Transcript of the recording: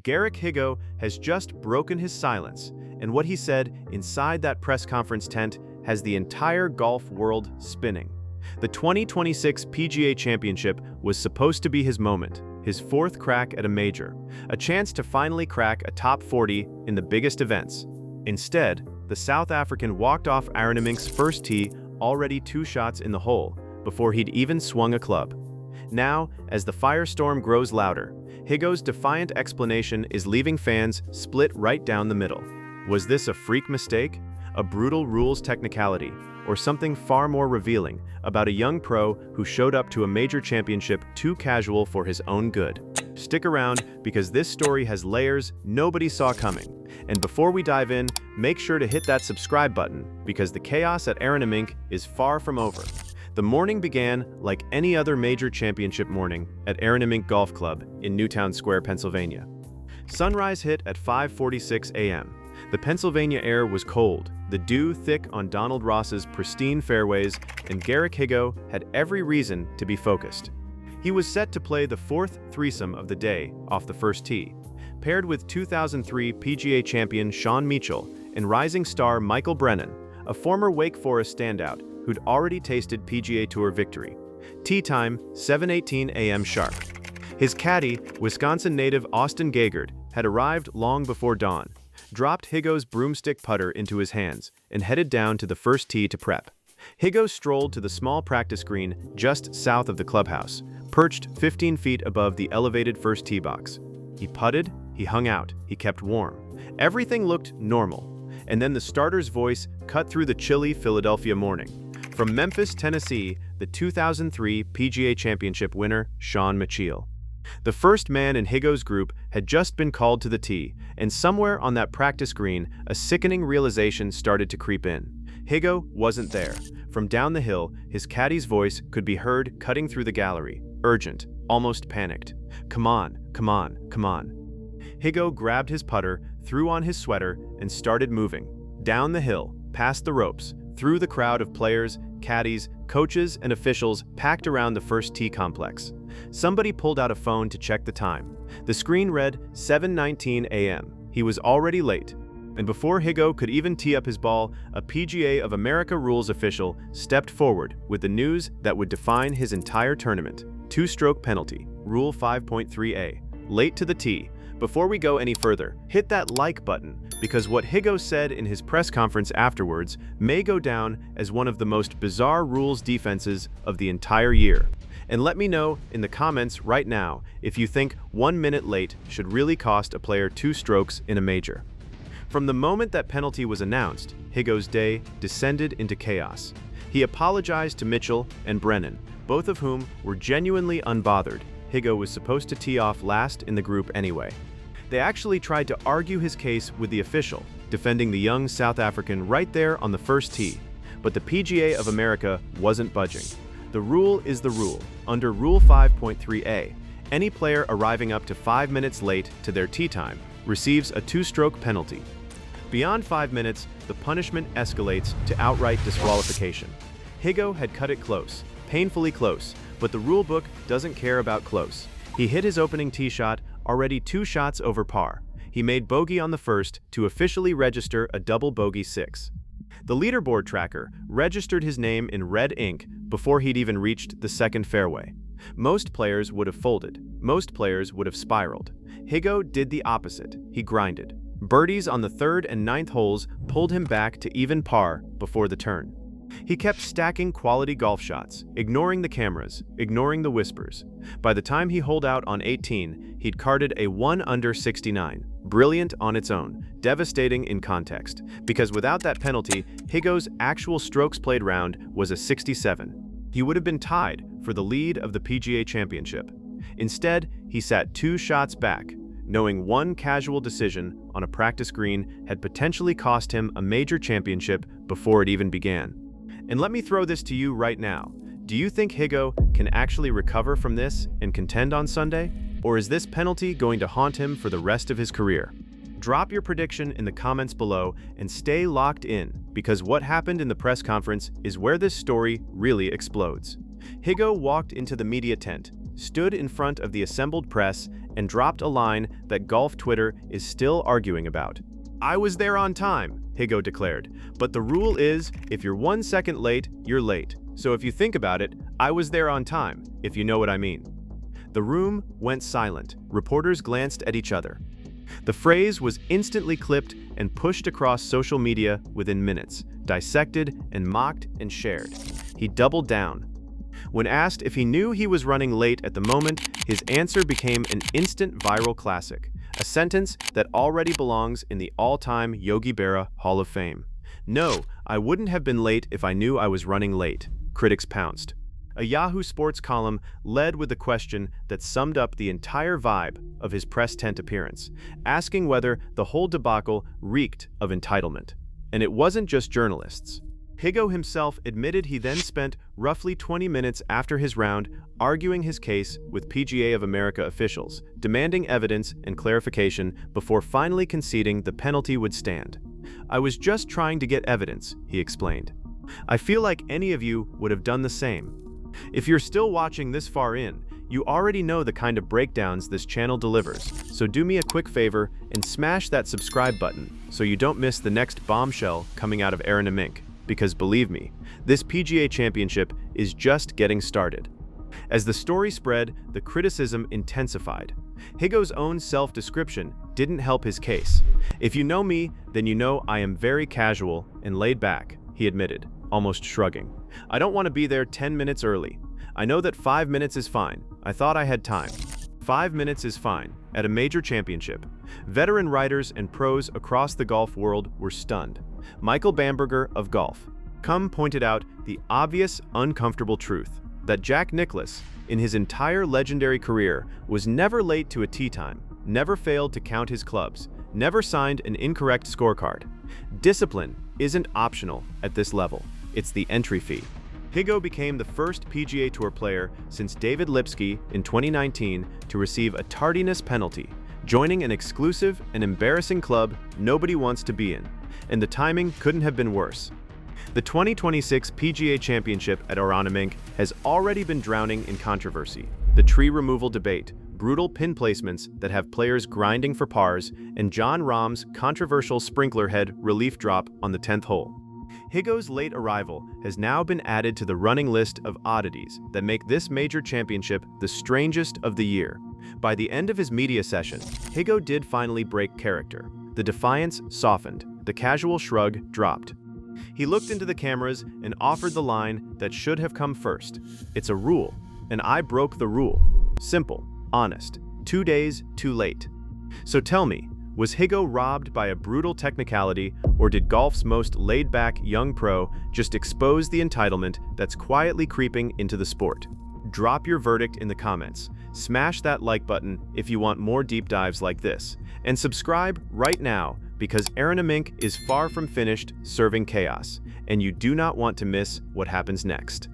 Garrick Higgo has just broken his silence, and what he said inside that press conference tent has the entire golf world spinning. The 2026 PGA Championship was supposed to be his moment, his fourth crack at a major, a chance to finally crack a top 40 in the biggest events. Instead, the South African walked off Arnhemink's first tee already 2 shots in the hole before he'd even swung a club. Now, as the firestorm grows louder, Higgo's defiant explanation is leaving fans split right down the middle. Was this a freak mistake, a brutal rules technicality, or something far more revealing about a young pro who showed up to a major championship too casual for his own good? Stick around, because this story has layers nobody saw coming. And before we dive in, make sure to hit that subscribe button, because the chaos at Arnhemink is far from over. The morning began like any other major championship morning at Arnhemink Golf Club in Newtown Square, Pennsylvania. Sunrise hit at 5:46 a.m. The Pennsylvania air was cold, the dew thick on Donald Ross's pristine fairways, and Garrick Higgo had every reason to be focused. He was set to play the fourth threesome of the day off the first tee, paired with 2003 PGA champion Shawn Mitchell and rising star Michael Brennan, a former Wake Forest standout who'd already tasted PGA Tour victory. Tee time, 7:18 a.m. sharp. His caddy, Wisconsin native Austin Gagard, had arrived long before dawn, dropped Higgo's broomstick putter into his hands, and headed down to the first tee to prep. Higgo strolled to the small practice green just south of the clubhouse, perched 15 feet above the elevated first tee box. He putted, he hung out, he kept warm. Everything looked normal. And then the starter's voice cut through the chilly Philadelphia morning. From Memphis, Tennessee, the 2003 PGA Championship winner, Shawn Mitchell. The first man in Higgo's group had just been called to the tee, and somewhere on that practice green, a sickening realization started to creep in. Higgo wasn't there. From down the hill, his caddy's voice could be heard cutting through the gallery, urgent, almost panicked. Come on, come on, come on. Higgo grabbed his putter, threw on his sweater, and started moving. Down the hill, past the ropes, through the crowd of players, caddies, coaches, and officials packed around the first tee complex. Somebody pulled out a phone to check the time. The screen read 7:19 a.m. He was already late. And before Higgo could even tee up his ball, a PGA of America rules official stepped forward with the news that would define his entire tournament. 2-stroke penalty, Rule 5.3a. Late to the tee. Before we go any further, hit that like button, because what Higgo said in his press conference afterwards may go down as one of the most bizarre rules defenses of the entire year. And let me know in the comments right now if you think 1 minute late should really cost a player 2 strokes in a major. From the moment that penalty was announced, Higgo's day descended into chaos. He apologized to Mitchell and Brennan, both of whom were genuinely unbothered. Higgo was supposed to tee off last in the group anyway. They actually tried to argue his case with the official, defending the young South African right there on the first tee. But the PGA of America wasn't budging. The rule is the rule. Under Rule 5.3a, any player arriving up to 5 minutes late to their tee time receives a 2-stroke penalty. Beyond 5 minutes, the punishment escalates to outright disqualification. Higgo had cut it close, painfully close, but the rule book doesn't care about close. He hit his opening tee shot, already 2 shots over par. He made bogey on the first to officially register a double bogey 6. The leaderboard tracker registered his name in red ink before he'd even reached the second fairway. Most players would have folded. Most players would have spiraled. Higgo did the opposite. He grinded. Birdies on the 3rd and 9th holes pulled him back to even par before the turn. He kept stacking quality golf shots, ignoring the cameras, ignoring the whispers. By the time he holed out on 18, he'd carded a 1 under 69. Brilliant on its own, devastating in context. Because without that penalty, Higgo's actual strokes played round was a 67. He would have been tied for the lead of the PGA Championship. Instead, he sat 2 shots back, knowing one casual decision on a practice green had potentially cost him a major championship before it even began. And let me throw this to you right now. Do you think Higgo can actually recover from this and contend on Sunday? Or is this penalty going to haunt him for the rest of his career? Drop your prediction in the comments below and stay locked in, because what happened in the press conference is where this story really explodes. Higgo walked into the media tent, stood in front of the assembled press and dropped a line that golf Twitter is still arguing about. "I was there on time," Higgo declared, "but the rule is if you're 1 second late, you're late. So if you think about it, I was there on time, if you know what I mean." The room went silent. Reporters glanced at each other. The phrase was instantly clipped and pushed across social media within minutes, dissected and mocked and shared. He doubled down. When asked if he knew he was running late at the moment, his answer became an instant viral classic, a sentence that already belongs in the all-time Yogi Berra Hall of Fame. "No, I wouldn't have been late if I knew I was running late," critics pounced. A Yahoo Sports column led with the question that summed up the entire vibe of his press tent appearance, asking whether the whole debacle reeked of entitlement. And it wasn't just journalists. Higgo himself admitted he then spent roughly 20 minutes after his round arguing his case with PGA of America officials, demanding evidence and clarification before finally conceding the penalty would stand. "I was just trying to get evidence," he explained. "I feel like any of you would have done the same." If you're still watching this far in, you already know the kind of breakdowns this channel delivers, so do me a quick favor and smash that subscribe button so you don't miss the next bombshell coming out of Mink, because believe me, this PGA Championship is just getting started. As the story spread, the criticism intensified. Higgo's own self-description didn't help his case. "If you know me, then you know I am very casual and laid back," he admitted, almost shrugging. "I don't want to be there 10 minutes early. I know that 5 minutes is fine. I thought I had time." 5 minutes is fine at a major championship. Veteran writers and pros across the golf world were stunned. Michael Bamberger of Golf.com pointed out the obvious, uncomfortable truth that Jack Nicklaus, in his entire legendary career, was never late to a tee time, never failed to count his clubs, never signed an incorrect scorecard. Discipline isn't optional at this level. It's the entry fee. Higgo became the first PGA Tour player since David Lipsky in 2019 to receive a tardiness penalty, joining an exclusive and embarrassing club nobody wants to be in, and the timing couldn't have been worse. The 2026 PGA Championship at Mink has already been drowning in controversy. The tree removal debate, brutal pin placements that have players grinding for pars, and Jon Rahm's controversial sprinkler head relief drop on the 10th hole. Higgo's late arrival has now been added to the running list of oddities that make this major championship the strangest of the year. By the end of his media session, Higgo did finally break character. The defiance softened, the casual shrug dropped. He looked into the cameras and offered the line that should have come first. "It's a rule, and I broke the rule. Simple, honest, 2 days too late." So tell me, was Higgo robbed by a brutal technicality, or did golf's most laid-back young pro just expose the entitlement that's quietly creeping into the sport? Drop your verdict in the comments. Smash that like button if you want more deep dives like this. And subscribe right now, because Mink is far from finished serving chaos, and you do not want to miss what happens next.